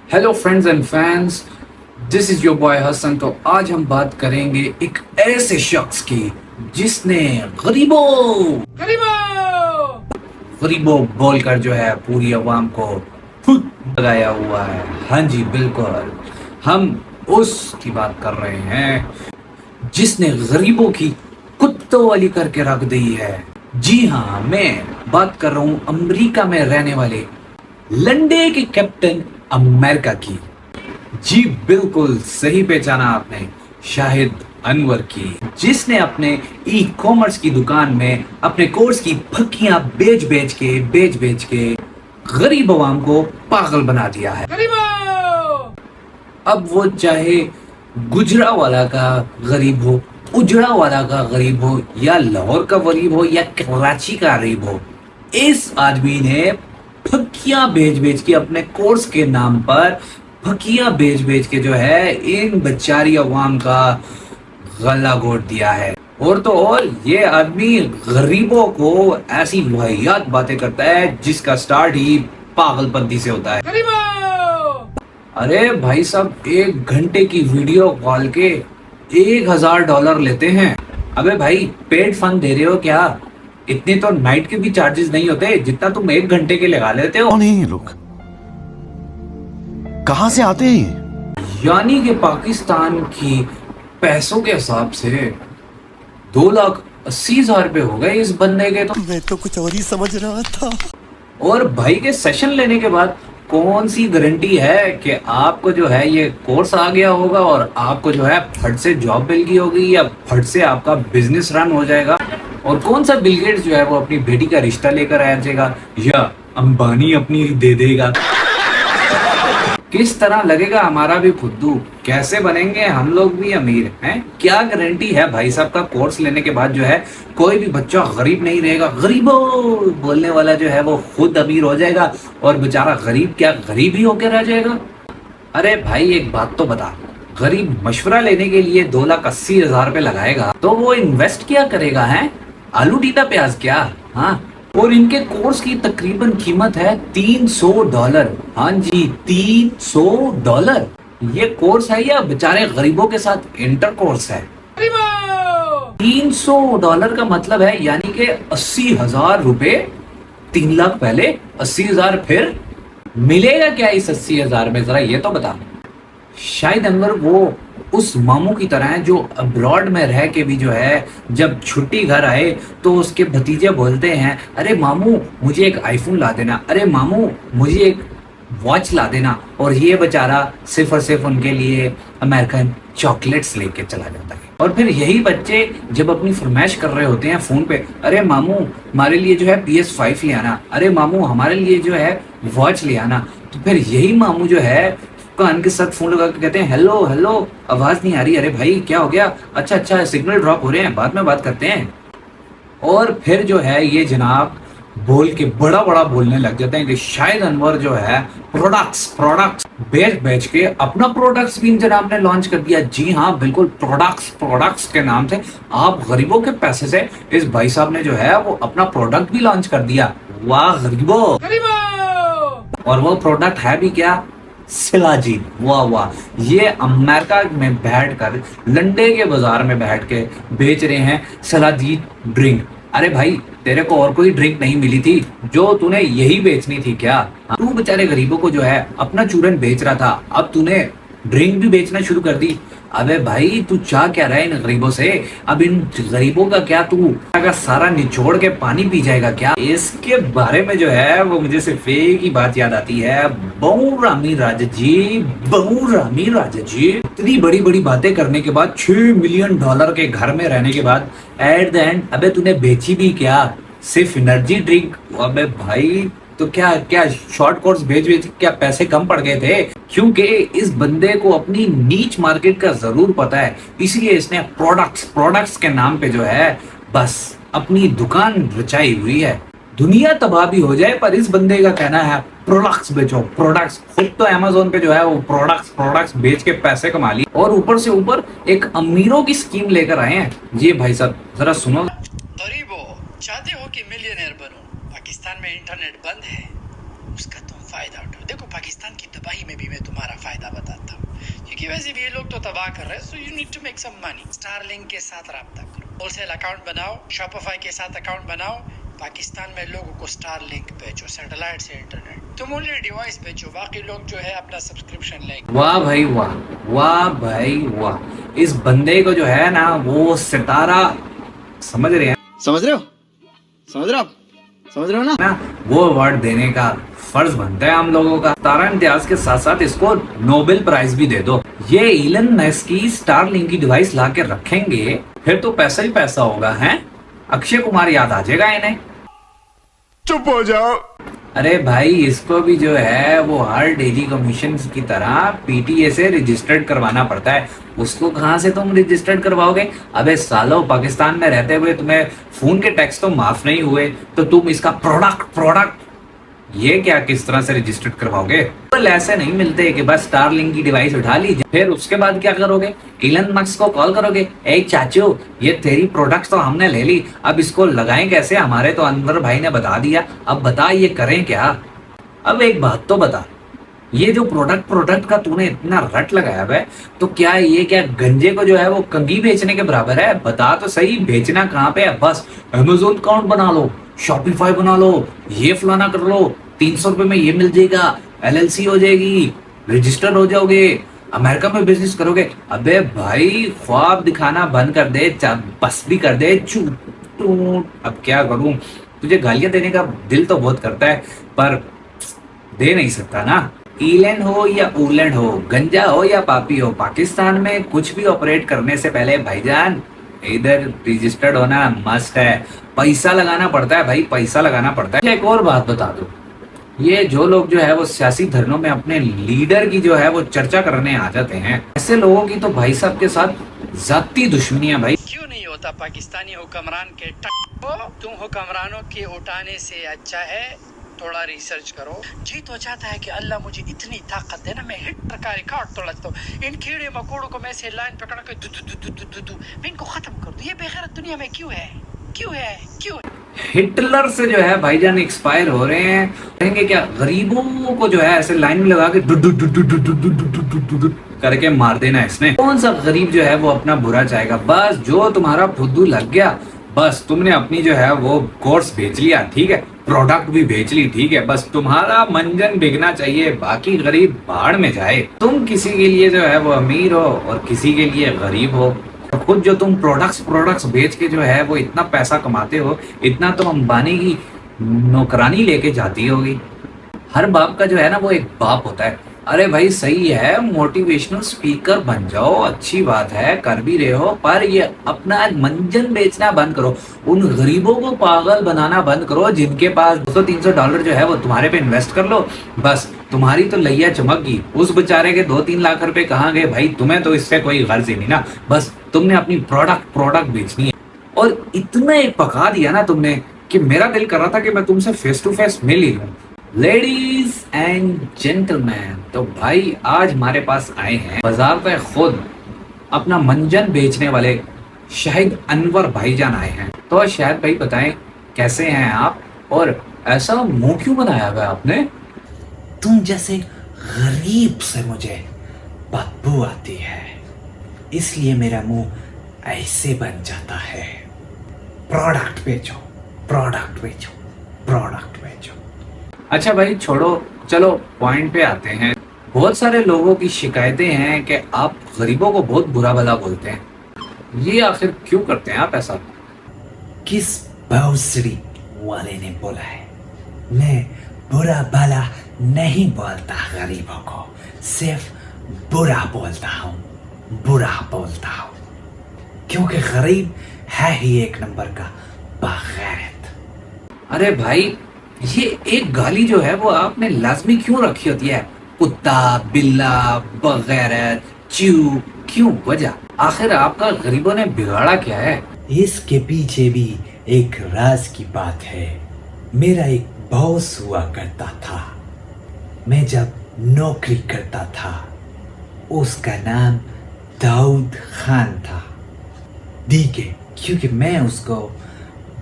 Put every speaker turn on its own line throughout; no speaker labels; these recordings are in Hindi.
Hello friends and fans, this is your boy Hasan. तो आज हम बात करेंगे एक ऐसे शख्स की जिसने गरीबों गरीबों बोलकर जो है पूरी अवाम को खुद लगाया हुआ है। हाँ जी बिल्कुल, हम उसकी बात कर रहे हैं जिसने गरीबों की कुत्तों वाली करके रख दी है। जी हाँ, मैं बात कर रहा हूँ अमेरिका में रहने वाले लंडे के कैप्टन अमेरिका की। जी बिल्कुल सही पहचाना आपने, शाहिद अनवर की, जिसने अपने ई कॉमर्स की दुकान में अपने कोर्स की फक्कियां बेच बेच के गरीब आवाम को पागल बना दिया है। अब वो चाहे गुजरावाला का गरीब हो, उजड़ावाला का गरीब हो, या लाहौर का गरीब हो, या कराची का गरीब हो, इस आदमी ने फकियां बेच के अपने कोर्स के नाम पर फकियां बेच के जो है इन बेचारी अवाम का गला घोट दिया है। और तो और ये आदमी गरीबों को ऐसी वाहियात बातें करता है जिसका स्टार्ट ही पागलपंती से होता है। अरे भाई साहब, 1 घंटे की वीडियो कॉल के $1000 लेते हैं। अबे भाई, पेड फन दे रहे हो क्या? इतने तो नाइट के भी चार्जेस नहीं होते जितना तुम 1 घंटे के लगा लेते हो।
कौन है ये लोग? कहां से आते हैं?
यानी कि पाकिस्तान की पैसों के हिसाब से 2,80,000 रुपए हो गए इस बंदे के। तो
मैं तो कुछ और ही समझ रहा था।
और भाई के सेशन लेने के बाद कौन सी गारंटी है कि आपको जो है ये कोर्स आ गया होगा और आपको जो है फट से जॉब मिल गई होगी या फट से आपका बिजनेस रन हो जाएगा? और कौन सा बिल गेट्स जो है वो अपनी बेटी का रिश्ता लेकर आ जाएगा या अंबानी अपनी दे देगा? किस तरह लगेगा हमारा भी फुद्दू? कैसे बनेंगे हम लोग भी अमीर हैं? क्या गारंटी है भाई साहब का कोर्स लेने के बाद जो है कोई भी बच्चा गरीब नहीं रहेगा? गरीबों बोलने वाला जो है वो खुद अमीर हो जाएगा और बेचारा गरीब क्या गरीब ही होकर रह जाएगा? अरे भाई एक बात तो बता, गरीब मशवरा लेने के लिए 2,80,000 रुपए लगाएगा तो वो इन्वेस्ट क्या करेगा? है आलू टीटा प्याज क्या? हाँ, और इनके कोर्स की तकरीबन कीमत है $300। हाँ जी, $300। ये कोर्स है या बेचारे गरीबों के साथ इंटर कोर्स है? $300 का मतलब है यानी कि 80,000 रुपए। 3 लाख पहले, 80,000 फिर। मिलेगा क्या इस 80,000 में? जरा ये तो बता। शायद अनवर वो उस मामू की तरह है जो अब्रॉड में रह के भी जो है जब छुट्टी घर आए तो उसके भतीजे बोलते हैं, अरे मामू मुझे एक आईफोन ला देना, अरे मामू मुझे एक वॉच ला देना। और ये बेचारा सिर्फ और सिर्फ उनके लिए अमेरिकन चॉकलेट्स लेके चला जाता है। और फिर यही बच्चे जब अपनी फरमाइश कर रहे होते हैं फोन पे, अरे मामू हमारे लिए जो है PS5 ले आना, अरे मामू हमारे लिए जो है वॉच ले आना, तो फिर यही मामू जो है कान के साथ फोन लगा के कहते हैं, हेलो हेलो आवाज नहीं आ रही। अरे भाई क्या हो गया? अच्छा सिग्नल ड्रॉप हो रहे हैं, बाद में बात करते हैं। और फिर जो है ये जनाब बोल के बड़ा बोलने लग जाते हैं कि शायद अनवर जो है प्रोडक्ट्स बेच के अपना प्रोडक्ट्स भी इन जनाब ने लॉन्च कर दिया। जी हाँ बिल्कुल, प्रोडक्ट्स के नाम से आप गरीबों के पैसे से इस भाई साहब ने जो है वो अपना प्रोडक्ट भी लॉन्च कर दिया। वाह गरीबों! और वो प्रोडक्ट है भी क्या? सिलाजीत। वाह, ये अमेरिका में बैठकर लंडे के बाजार में बैठ के बेच रहे हैं सिलाजीत ड्रिंक। अरे भाई, तेरे को और कोई ड्रिंक नहीं मिली थी जो तूने यही बेचनी थी क्या? तू बेचारे गरीबों को जो है अपना चूरन बेच रहा था, अब तूने ड्रिंक भी बेचना शुरू कर दी। अबे भाई तू चाह क्या रहा है इन गरीबों से? अब इन गरीबों का क्या तू का सारा निचोड़ के पानी पी जाएगा क्या? इसके बारे में जो है वो मुझे सिर्फ एक ही बात याद आती है, बहु रामी राजा जी। इतनी बड़ी बातें करने के बाद, $6 मिलियन के घर में रहने के बाद, एट द एंड अबे तूने बेची भी क्या? सिर्फ एनर्जी ड्रिंक। अबे भाई तो क्या शॉर्ट कोर्स बेच क्या पैसे कम पड़ गए थे? क्योंकि इस बंदे को अपनी नीच मार्केट का जरूर पता है, इसलिए इसने प्रोडक्ट्स के नाम पे जो है बस अपनी दुकान रचाई हुई है। दुनिया तबाह भी हो जाए पर इस बंदे का कहना है प्रोडक्ट्स बेचो, प्रोडक्ट्स। खुद तो अमेज़न पे जो है वो प्रोडक्ट्स बेच के पैसे कमा लिए और ऊपर से ऊपर एक अमीरों की स्कीम लेकर आए हैं। ये भाई साहब जरा सुनो।
गरीबों, चाहते हो कि मिलियनेयर बनो? पाकिस्तान में इंटरनेट बंद है, उसका तुम फायदा उठाओ। देखो पाकिस्तान की तबाही में भी मैं तुम्हारा क्योंकि वैसे भी ये लोग तो तबाह कर रहे हैं, so you need to make some money. Starlink के साथ राब्ता करो, होलसेल अकाउंट बनाओ, शॉपिफाई के साथ अकाउंट बनाओ, पाकिस्तान में लोगों को स्टारलिंक बेचो, सैटेलाइट से इंटरनेट। तुम ओनली डिवाइस बेचो, बाकी लोग जो है अपना सब्सक्रिप्शन लेंगे।
वाह भाई वाह, वाह भाई वाह। इस बंदे को जो है ना वो सितारा समझ रहे हैं
समझ रहे हो समझ रहे हो ना
वो अवार्ड देने का फर्ज बनता है हम लोगों का। तारा इम्तियाज के साथ साथ इसको नोबेल प्राइज भी दे दो। ये इलन मस्क की स्टारलिंक की डिवाइस ला के रखेंगे, फिर तो पैसा ही पैसा होगा। हैं अक्षय कुमार याद आ जाएगा इन्हें।
चुप हो जाओ।
अरे भाई इसको भी जो है वो हर डेली कमीशन की तरह पीटीए से रजिस्टर्ड करवाना पड़ता है। उसको कहां से तुम रजिस्टर्ड करवाओगे? अबे सालो, पाकिस्तान में रहते हुए तुम्हें फोन के टैक्स तो माफ नहीं हुए, तो तुम इसका प्रोडक्ट ये क्या किस तरह से रजिस्टर्ड करवाओगे? तो ऐसे नहीं मिलते कि बस स्टारलिंक की डिवाइस उठा लीजिए, फिर उसके बाद क्या करोगे? इलन मस्क को कॉल करोगे, ए चाचू ये तेरी प्रोडक्ट्स तो हमने ले ली, अब इसको लगाएं कैसे? हमारे तो अनवर भाई ने बता दिया, अब बता ये करें क्या? अब एक बात तो बता, ये जो प्रोडक्ट का तूने इतना रट लगाया है, तो क्या ये क्या गंजे को जो है वो कंघी बेचने के बराबर है? बता तो सही, बेचना कहाँ पे है? बस अमेज़न अकाउंट बना लो, शॉपिफाई बना लो, ये फलाना कर लो, 300 रुपए में ये मिल जाएगा, एलएलसी हो जाएगी, रजिस्टर हो जाओगे, अमेरिका में बिजनेस करोगे। अबे भाई ख्वाब दिखाना बंद कर दे, बस भी कर दे। अब क्या करूं? तुझे गालियां देने का दिल तो बहुत करता है, पर दे नहीं सकता ना। ईलैंड हो या ऊलैंड हो, गंजा हो या पापी हो, पाकिस्तान में कुछ भी ऑपरेट करने से पहले भाईजान इधर रजिस्टर्ड होना मस्ट है। पैसा लगाना पड़ता है भाई, पैसा लगाना पड़ता है। एक और बात बता दो, ये जो लोग जो है वो सियासी धरनों में अपने लीडर की जो है वो चर्चा करने आ जाते हैं, ऐसे लोगों की तो भाई साहब के साथ जाती दुश्मनी है भाई।
क्यों नहीं होता पाकिस्तानी हुक्मरान के तुम हुक्मरानों के उठाने से अच्छा है थोड़ा रिसर्च करो। जी तो चाहता है कि अल्लाह मुझे इतनी ताकत दे ना, मैं हिटलर का रिकॉर्ड तोड़ सकता हूँ। इन कीड़े मकोड़ों को मैं से लाइन पकड़ के मैं इनको खत्म कर दूं। ये बेगैरत दुनिया में क्यों है?
हिटलर से जो है भाईजान एक्सपायर हो रहे हैं, कहेंगे क्या? गरीबों को जो है ऐसे लाइन में लगा के करके मार देना इसने। कौन सा गरीब जो है वो अपना बुरा चाहेगा? बस जो तुम्हारा फुद्दू लग गया, बस तुमने अपनी जो है वो कोर्स बेच लिया, ठीक है, प्रोडक्ट भी बेच ली, ठीक है, बस तुम्हारा मंजन बिकना चाहिए, बाकी गरीब बाढ़ में जाए। तुम किसी के लिए जो है वो अमीर हो और किसी के लिए गरीब हो। खुद जो तुम प्रोडक्ट्स बेच के जो है वो इतना पैसा कमाते हो, इतना तो अंबानी की नौकरानी लेके जाती होगी। हर बाप का जो है ना वो एक बाप होता है। अरे भाई सही है, मोटिवेशनल स्पीकर बन जाओ, अच्छी बात है, कर भी रहे हो, पर ये अपना मंजन बेचना बंद करो। उन गरीबों को पागल बनाना बंद करो जिनके पास $200-300 जो है वो तुम्हारे पे इन्वेस्ट कर लो, बस तुम्हारी तो लैया चमक गई। उस बेचारे के 2-3 लाख रुपए कहाँ गए भाई? तुम्हें तो इससे कोई गर्ज ही नहीं ना, बस तुमने अपनी प्रोडक्ट बेचनी है। और इतना एक पका दिया ना तुमने कि मेरा दिल कर रहा था कि मैं तुमसे फेस टू फेस मिल ही लूं। लेडीज एंड जेंटलमैन, तो भाई आज हमारे पास आए हैं बाजार पे खुद अपना मंजन बेचने वाले शाहिद अनवर भाईजान आए हैं। तो शाहिद भाई बताएं कैसे हैं आप, और ऐसा मुंह क्यों बनाया हुआ है आपने?
तुम जैसे गरीब से मुझे बदबू आती है, इसलिए मेरा मुंह ऐसे बन जाता है। प्रोडक्ट बेचो, प्रोडक्ट बेचो, प्रोडक्ट बेचो।
अच्छा भाई छोड़ो, चलो पॉइंट पे आते हैं। बहुत सारे लोगों की शिकायतें हैं कि आप गरीबों को बहुत बुरा भला बोलते हैं। ये आखिर क्यों करते हैं आप ऐसा?
किस भौसड़ी वाले ने बोला है? मैं बुरा भला नहीं बोलता गरीबों को, सिर्फ बुरा बोलता हूँ, क्योंकि गरीब है ही एक नंबर का बगैरत।
अरे भाई ये एक गाली जो है वो आपने लाजमी क्यों रखी होती है? कुत्ता, बिल्ला, बगैरत, चू, क्यों? वजह आखिर आपका गरीबों ने बिगाड़ा क्या है?
इसके पीछे भी एक राज की बात है। मेरा एक बॉस हुआ करता था, मैं जब नौकरी करता था, उसका नाम दाऊद खान था। ठीक है, क्योंकि मैं उसको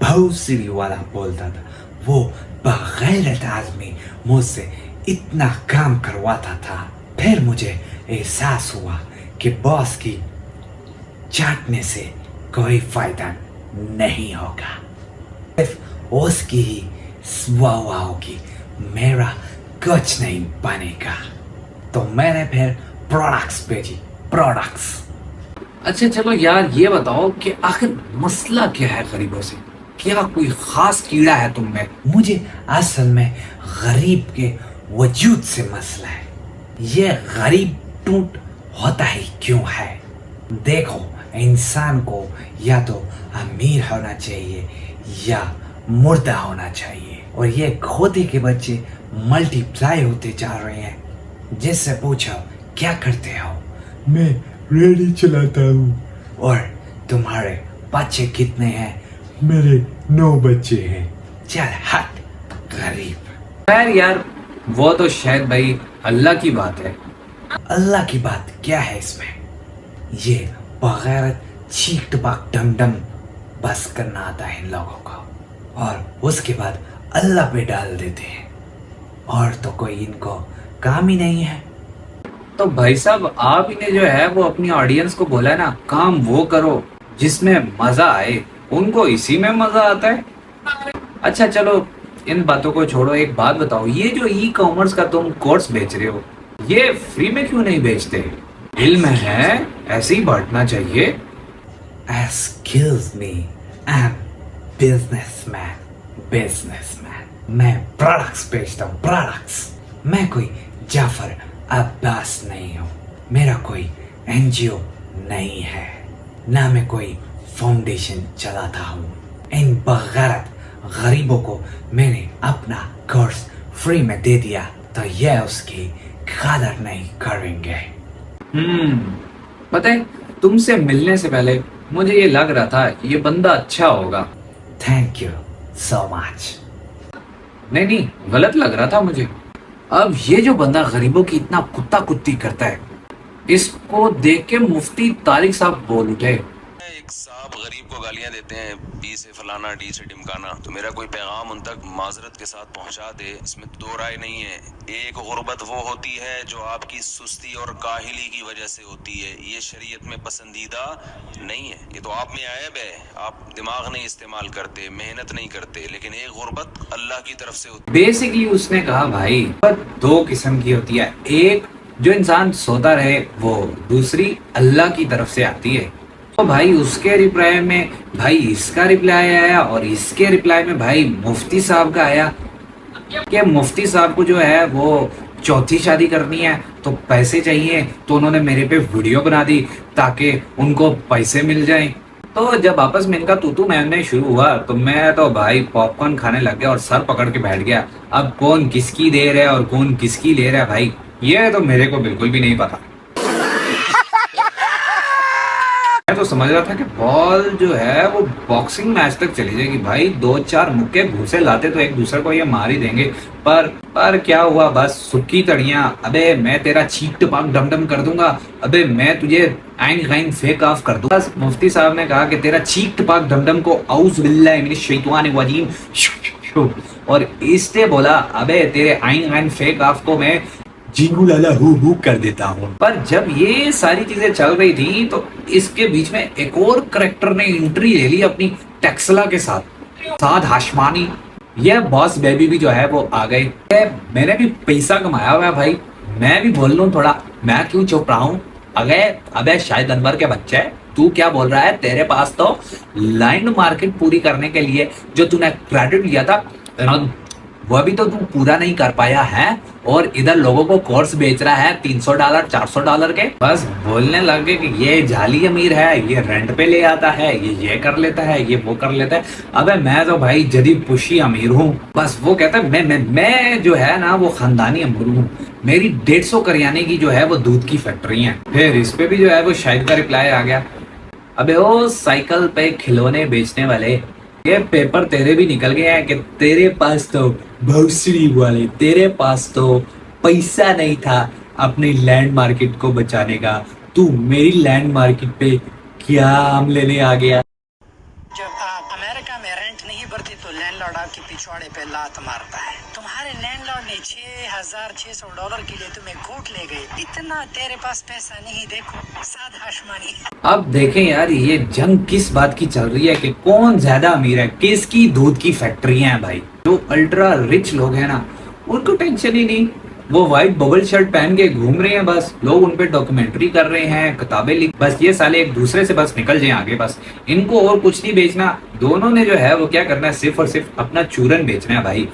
भौसड़ी वाला बोलता था। वो बगैरत आदमी मुझसे इतना काम करवाता था। फिर मुझे एहसास हुआ कि बॉस की चाटने से कोई फायदा नहीं होगा, सिर्फ उसकी ही वाह होगी, मेरा कुछ नहीं बनेगा। तो मैंने फिर प्रोडक्ट्स भेजी, प्रोडक्ट्स।
अच्छा चलो यार ये बताओ कि आखिर मसला क्या है गरीबों से? क्या कोई खास कीड़ा है तुम में?
मुझे असल में गरीब के वजूद से मसला है। ये गरीब टूट होता ही क्यों है? देखो, इंसान को या तो अमीर होना चाहिए या मुर्दा होना चाहिए, और ये खोते के बच्चे मल्टीप्लाई होते जा रहे हैं। जिससे पूछो क्या करते हो? मैं रेडी चलाता हूँ। और तुम्हारे बच्चे कितने हैं? मेरे 9 बच्चे हैं। चल हट गरीब।
खैर यार वो तो शायद भाई अल्लाह की बात है।
अल्लाह की बात क्या है इसमें? ये बगैर चीक टपाक डम डम बस करना आता है इन लोगों को, और उसके बाद अल्लाह पे डाल देते हैं, और तो कोई इनको काम ही नहीं है।
तो भाई साहब आप ही ने जो है वो अपनी ऑडियंस को बोला है ना, काम वो करो जिसमें मजा आए। उनको इसी में मजा आता है। अच्छा चलो इन बातों को छोड़ो, एक बात बताओ, ये जो ई कॉमर्स का तुम कोर्स बेच रहे हो, ये फ्री में क्यों नहीं बेचते? इल्म है ऐसे ही बांटना चाहिए।
Excuse me, I'm businessman, मैं प्रोडक्ट्स बेचता हूँ, प्रोडक्ट्स। मैं कोई जाफर अब्बास नहीं हूँ, मेरा कोई एनजीओ नहीं है, ना मैं कोई फाउंडेशन चलाता हूँ। इन बगैरत गरीबों को मैंने अपना कोर्स फ्री में दे दिया तो ये उसकी कदर नहीं करेंगे।
पता है तुमसे मिलने से पहले मुझे ये लग रहा था ये बंदा अच्छा होगा।
Thank you so much.
नहीं गलत लग रहा था मुझे। अब ये जो बंदा गरीबों की इतना कुत्ता कुत्ती करता है, इसको देख के मुफ्ती तारिक साहब बोल उठे।
एक साहब गरीब को गालियां देते हैं, बी से फलाना डी से ढिमकाना, तो मेरा कोई पैगाम उन तक माजरत के साथ पहुंचा दे, इसमें दो राय नहीं है। एक गुर्बत वो होती है जो आपकी सुस्ती और काहिली की वजह से होती है, ये शरीयत में पसंदीदा नहीं है। ये तो आप में आयब है, आप दिमाग नहीं इस्तेमाल करते, मेहनत नहीं करते, लेकिन एक गुर्बत अल्लाह की तरफ से होती है।
बेसिकली उसने कहा भाई दो किस्म की होती है, एक जो इंसान सोता रहे वो, दूसरी अल्लाह की तरफ से आती है। तो भाई उसके रिप्लाई में भाई इसका रिप्लाई आया, और इसके रिप्लाई में भाई मुफ्ती साहब का आया कि मुफ्ती साहब को जो है वो चौथी शादी करनी है तो पैसे चाहिए, तो उन्होंने मेरे पे वीडियो बना दी ताकि उनको पैसे मिल जाएं। तो जब आपस में इनका तूतू मैमने शुरू हुआ तो मैं तो भाई पॉपकॉर्न खाने लग गया और सर पकड़ के बैठ गया। अब कौन किसकी दे रहा है और कौन किसकी ले रहा है भाई, ये तो मेरे को बिल्कुल भी नहीं पता। मैं तो समझ रहा था कि बॉल जो है वो बॉक्सिंग मैच तक चली जाएगी भाई, 2-4 मुक्के घूसे लाते तो एक दूसरे को ये मार ही देंगे। पर क्या हुआ, बस सुक्की तड़ियां। अबे मैं तेरा चीक टपाक डमडम कर दूंगा, अबे मैं तुझे आइन गाइन फेक ऑफ कर दूंगा। बस मुफ्ती साहब ने कहा कि तेरा चीक टपाक डमडम को औज़ बिल्लाहि मिनश शैतानिर रजीम, और इसने बोला अबे तेरे आइन गाइन फेक ऑफ को मैं
जिंगू लाला हु कर देता हूँ।
पर जब ये सारी चीजें चल रही थी तो इसके बीच में एक और करेक्टर ने एंट्री ले ली अपनी टेक्सला के साथ हाशमानी। ये बॉस बेबी भी जो है वो आ गए। मैंने भी पैसा कमाया हुआ है भाई, मैं भी बोल लूं थोड़ा, मैं क्यों चुप रहा हूँ? अबे शायद अनवर के बच्चे, तू क्या बोल रहा है? तेरे पास तो लैंड मार्केट पूरी करने के लिए जो तूने क्रेडिट लिया था वो भी तो तू पूरा नहीं कर पाया है, और इधर लोगों को कोर्स बेच रहा है $300 $400 के। बस बोलने लगे कि ये जाली अमीर है, ये रेंट पे ले आता है, ये कर लेता है, ये वो कर लेता है। अबे मैं तो भाई जदीद पुशी अमीर हूँ। बस वो कहता है मैं जो है ना वो खानदानी अमीर हूँ, मेरी 150 करियाने की जो है वो दूध की फैक्ट्री है। फिर इस पे भी जो है वो शाहिद का रिप्लाई आ गया, अबे ओ साइकिल पे खिलौने बेचने वाले, ये पेपर तेरे भी निकल गए हैं कि तेरे पास तो भौसड़ी वाले, तेरे पास तो पैसा नहीं था अपनी लैंड मार्केट को बचाने का, तू मेरी लैंड मार्केट पे क्या आम लेने आ गया।
जब आप अमेरिका में रेंट नहीं भरते तो लैंडलॉर्ड आपके पिछवाड़े पे लात मारता है। तुम्हारे लैंडलॉर्ड ने $6,600 के लिए तुम्हें कोर्ट ले गए। इतना तेरे पास पैसा नहीं, देखो सादा आसमानी।
अब देखें यार, ये जंग किस बात की चल रही है कि कौन ज्यादा अमीर है, किसकी दूध की फैक्ट्रियां हैं भाई। जो अल्ट्रा रिच लोग हैं ना, उनको टेंशन ही नहीं, वो व्हाइट बबल शर्ट पहन के घूम रहे हैं, बस लोग उन पे डॉक्यूमेंट्री कर रहे हैं, किताबें लिख, बस ये साले एक दूसरे से बस निकल जाएं आगे, बस इनको और कुछ नहीं बेचना। दोनों ने जो है वो क्या करना है, सिर्फ और सिर्फ अपना चूरन बेचना है भाई।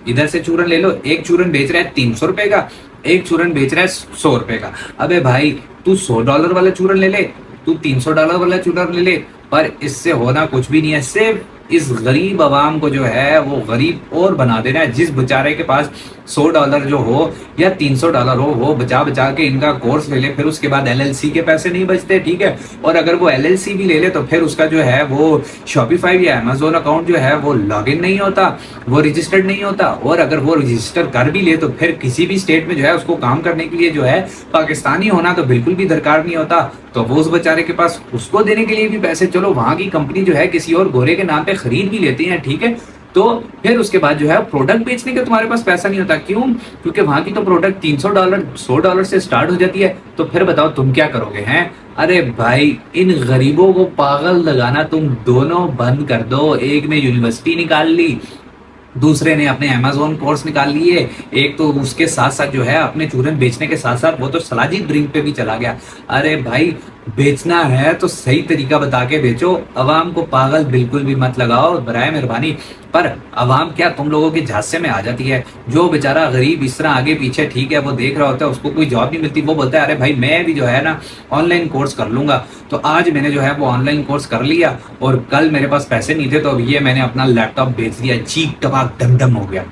इधर से चूरन ले लो, एक चूरन बेच रहा है 300 रुपए का, एक चूरन बेच रहा है 100 रुपए का। अबे भाई तू $100 वाला चूरन ले ले, तू $300 वाला चूरन ले ले, पर इससे होना कुछ भी नहीं है। सिर्फ इस गरीब आवाम को जो है वो गरीब और बना देना है। जिस बेचारे के पास $100 जो हो या $300 हो, वो बचा बचा के इनका कोर्स ले ले, फिर उसके बाद LLC के पैसे नहीं बचते, ठीक है। और अगर वो LLC भी ले ले तो फिर उसका जो है वो शॉपिफाई या Amazon अकाउंट जो है वो लॉगिन नहीं होता, वो रजिस्टर्ड नहीं होता। और अगर वो रजिस्टर कर भी ले तो फिर किसी भी स्टेट में जो है उसको काम करने के लिए जो है पाकिस्तानी होना तो बिल्कुल भी दरकार नहीं होता। तो वो उस बेचारे के पास उसको देने के लिए भी पैसे, चलो वहां की कंपनी जो है किसी और गोरे के नाम पे खरीद भी लेती है, ठीक है। तो फिर उसके बाद जो है प्रोडक्ट बेचने का तुम्हारे पास पैसा नहीं होता। क्यों? क्योंकि वहां की तो प्रोडक्ट $300 $100 से स्टार्ट हो जाती है। तो फिर बताओ तुम क्या करोगे हैं? अरे भाई इन गरीबों को पागल लगाना तुम दोनों बंद कर दो। एक ने यूनिवर्सिटी निकाल ली, दूसरे ने अपने Amazon कोर्स निकाल लिए, एक तो उसके साथ साथ जो है अपने चूरन बेचने के साथ साथ वो तो सलाजी ड्रिंक पे भी चला गया। अरे भाई बेचना है तो सही तरीका बता के बेचो, अवाम को पागल बिल्कुल भी मत लगाओ बराए मेहरबानी। पर अवाम क्या तुम लोगों के झांसे में आ जाती है। जो बेचारा गरीब इस तरह आगे पीछे, ठीक है, वो देख रहा होता है, उसको कोई जॉब नहीं मिलती, वो बोलता है अरे भाई मैं भी जो है ना ऑनलाइन कोर्स कर लूंगा। तो आज मैंने जो है वो ऑनलाइन कोर्स कर लिया और कल मेरे पास पैसे नहीं थे तो अब ये मैंने अपना लैपटॉप बेच दिया, चीक टपाक दमदम हो गया।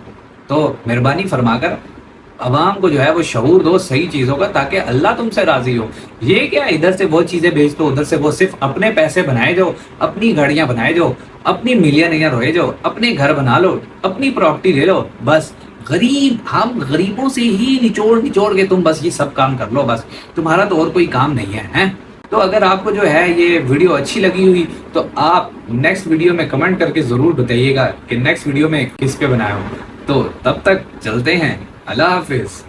तो मेहरबानी फरमाकर अवाम को जो है वो शऊर दो सही चीजों का, ताकि अल्लाह तुमसे राजी हो। ये क्या इधर से वो चीजें बेच दो, उधर से वो, सिर्फ अपने पैसे बनाए जाओ, अपनी गाड़ियां बनाए जाओ, अपनी मिलियनियर हो जाओ, अपने घर बना लो, अपनी प्रॉपर्टी ले लो, बस गरीब, हम गरीबों से ही निचोड़ निचोड़ के तुम बस ये सब काम कर लो, बस तुम्हारा तो और कोई काम नहीं है, हैं? तो अगर आपको जो है ये वीडियो अच्छी लगी हुई तो आप नेक्स्ट वीडियो में कमेंट करके जरूर बताइएगा कि नेक्स्ट वीडियो में किस पे बनाया हो। तो तब तक चलते हैं, अल्लाह हाफिज।